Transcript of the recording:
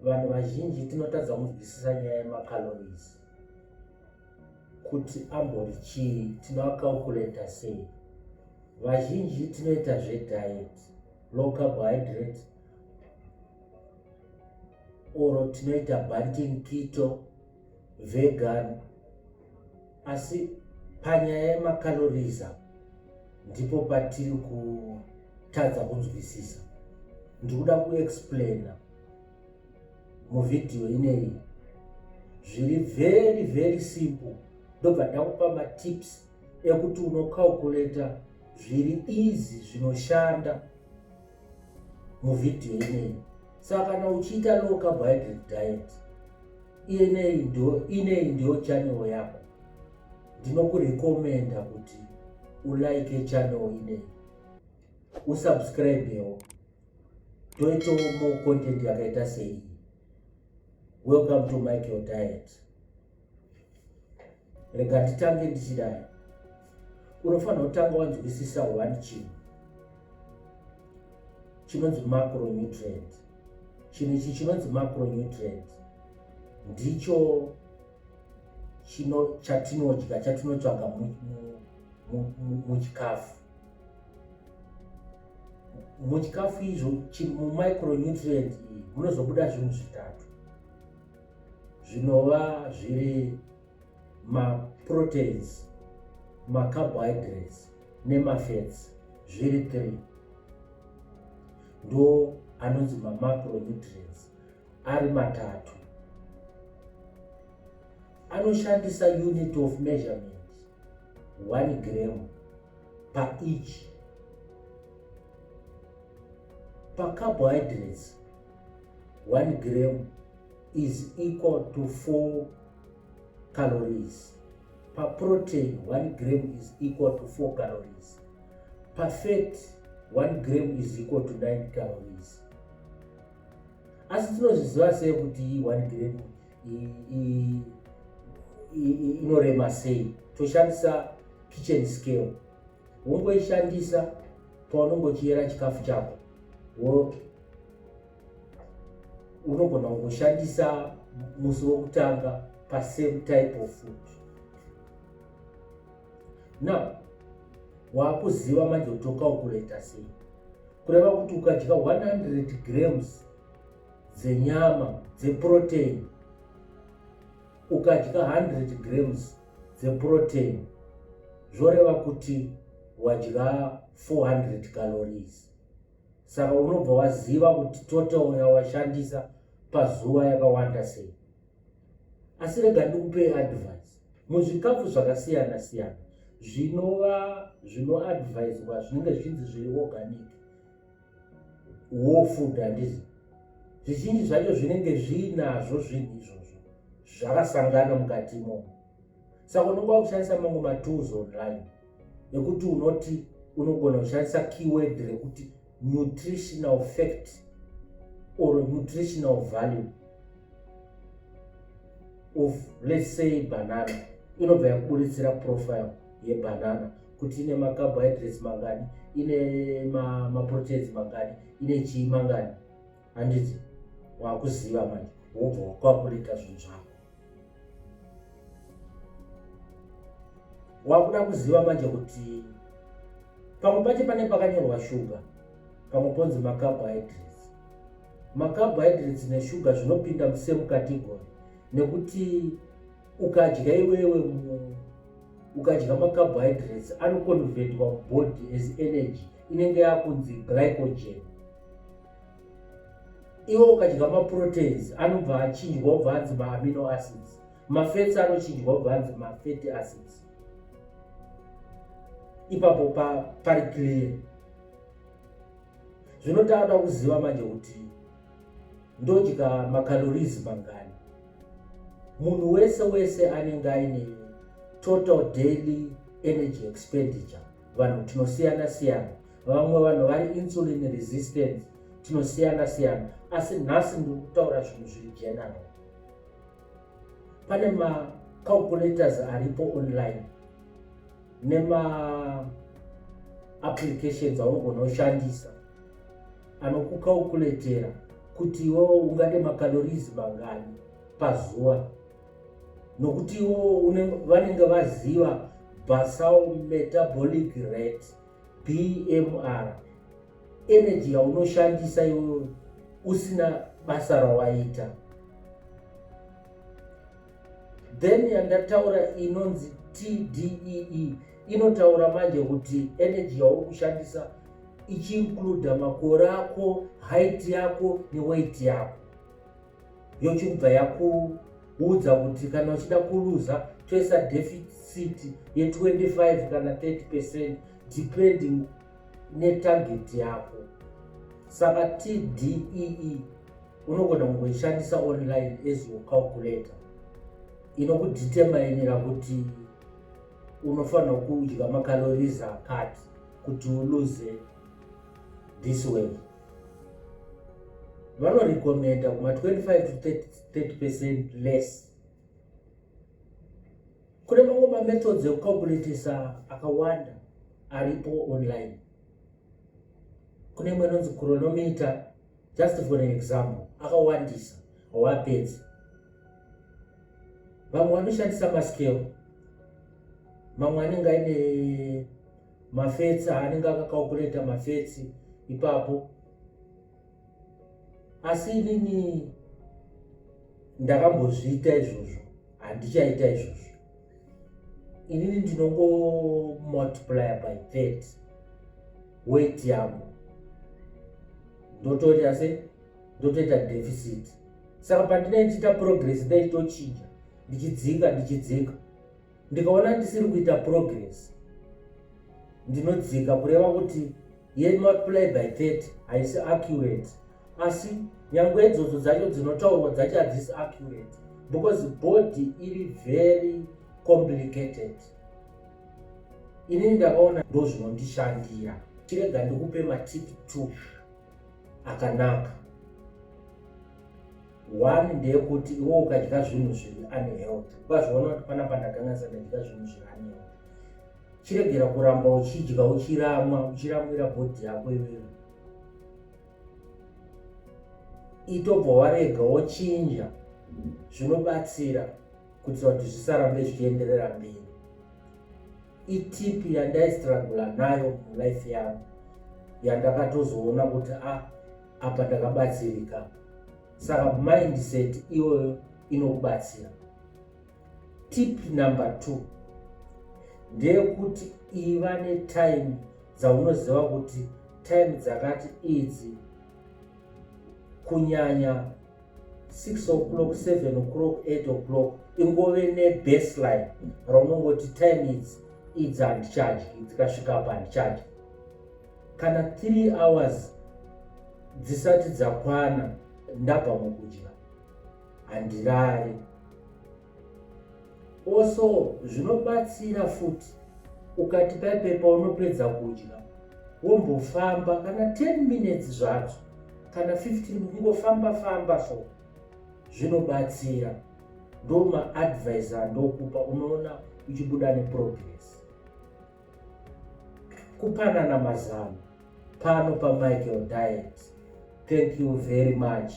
vanhu vazhinji tinotadza kunzwisisa nyaya yemacalories kuti ambori chii, tinoacalculata sei. Vazhinji tinoita zveddiet, low carbohydrate, oro tinoita banting, keto, vegan, asi panyaya yemacalories ndipo patiri kutadza kunzwisisa. Ndikuda kuexplaina muvhidhiyo ineyi zviri very simple. Ndobva ndakupa matips ekuti unocalculata zviri easy zvinoshanda muvhidhiyo ineyi. Saka kana uchiita low carbohydrate diet, ineyi ndiyo channel yako. Ndinokurekomenda kuti ulike channel ineyi, usubscribewo, toitawo more content yakaita sei. Welcome to Michael Diet. Rega nditange ndichidai. Unofanira kutanga wanzwisisa one chinhu chinonzi macronutrient. Chinhu ichi chinonzi macronutrient ndicho chatinodya, chatinotsvaga muchikafu. Muchikafu izvo mumicronutrient iyi munozobuda zvinhu zvitatu zvinova zviri maproteins, macarbohydrates nemafats, zviri 3 ndo anonzi mamacronutrients. Ari matatu anoshandisa unit of measurement 1 gram per each. Per carbohydrates 1 gram is equal to 4 calories. Per protein 1 gram is equal to 4 calories. Per fat 1 gram is equal to 9 calories. Asi tinozviziva sei kuti 1 gram inorema sei? Toshandisa kitchen scale. Wongoishandisa paunongochiyera chikafu chako. Unogona kungoshandisa musi wokutanga pa same type of food. Now, wakuziva manje kutocalculata sei. Kureva kuti ukadya 100 grams dzenyama dzeprotein, ukadya 100 grams dzeprotein, zvoreva kuti wadya 400 calories. Saka unobva waziva kuti total yawashandisa pazuva yakawanda sei. Asi rega ndikupe advice. Muzvikafu zvakasiyana siyana zvinoadvisewa zvinenge zvichinzi zviri organic, whole food handizi. Zvizhinji zvacho zvinenge zvinazvo zvinhu izvozvo zvakasangana mukati imomo. Saka unonga kushandisa mamwe matools online ekuti unoti unogona kushandisa keyword rekuti nutritional fact or nutritional value of, let's say, banana. Inobva yakuburitsira profile yebanana kuti ine macarbohydrates mangani, ine maproteins mangani, ine chii mangani. Handiti wakuziva manje, wobva wakalculata zvinhu zvako. Wakuda kuziva manje kuti pamwe pacho pane pakanyorwa sugar, pamwe ponzi macarbohydrates. Macarbohydrates neshuga zvinopinda musame category nekuti ukadya iwewe ukadya macarbohydrates anoconvertwa mubody as energy inenge yakunzi glycogen. Iwe ukadya maproteins anobva achinjwa ubva anzi maamino acids. Mafats anochinjwa ubva anzi mafatty acids. Ipapo pari clear. Zvinotada kuziva manje kuti ndodya macalories mangani. Munhu wese anenge aine total daily energy expenditure. Vanhu tinosiyana siyana. Vamwe vanhu vari insulin resistant, tinosiyana siyana. Asi nhasi ndiri kutaura zvinhu zviri general. Pane macalculators aripo online nema applications aunogona kushandisa anokucalculatera kuti iwo ungade makalorisi mangani pazuva, nokuti iwo vanenge vaziva basal metabolic rate BMR, energy yaunoshandisa iwe usina basa rawaita. Then yandataura inonzi TDEE inotaura manje kuti energy yauri kushandisa ichiincluda makore ako, height yako neweight yako. Yochibva yakuudza kuti kana uchida kuluza toisa deficit ye25 kana 30% depending netarget yako. Saka TDEE unogona kungoishandisa online as your calculator inokudeterminira kuti unofanira kudya makalorisi akati kuti uluze this way. Vanorekomenda kuma 25 to 30% less. Kune mamwe mamethods ekucalculatesa akawanda aripo online. Kune imwe inonzi chronometer, just for an example, akawandisa hawapedzi. Vamwe vanoshandisa mascale, mamwe anenge aine mafetsi anenge akacalculata mafetsi ipapo. Asi inini ndakambozviita izvozvo, handichaita izvozvo. Inini ndinongo multiply by 30 weight yangu, ndotoita deficit. Saka pandinenge ndichiita progress ndaitochinja ndichidzika, ndikaona ndisiri kuita progress ndinodzika, kureva kuti ye multiply by 30 haisi accurate. Asi nyangwe idzodzo dzacho dzinotaurwa dzacho hadzisi accurate because body iri very complicated. Inini ndakaona ndo zvinondishandira. Chirega ndikupe matip 2 akanaka. 1 ndeyekuti iwe ukadya zvinhu zviri unhealthy, ukazviona kuti panapa ndakanasa ndadya zvinhu zviri unhealthy, chiregera kuramba uchidya uchiramwira bhodhi yako iwewe. Itobva warega wochinja, zvinobatsira kuitira kuti zvisarambe zvichienderera mberi. Itipi yandaistrugula nayo mulife yangu yandakatozoona kuti apa ndakabatsirika. Saka mindset iyoyo inokubatsira. Tip number 2 ndeyekuti iva netime dzaunoziva kuti time dzakati idzi, kunyanya 6 o'clock, 7 o'clock, 8 o'clock, ingove nebaseline raunongoti time idzi handicharge, dzikasvika apa handicharge. Kana 3 hours dzisati dzakwana ndabva mukudya, handirari. Also zvinobatsira futi ukati paipepa unopedza kudya wombofamba kana 10 minutes zvadzo kana 15 kungofamba so, zvinobatsira. Ndo maadvice andokupa, unoona uchibuda neprogress. Kupanana mazano pano paMichael Diet. Thank you very much.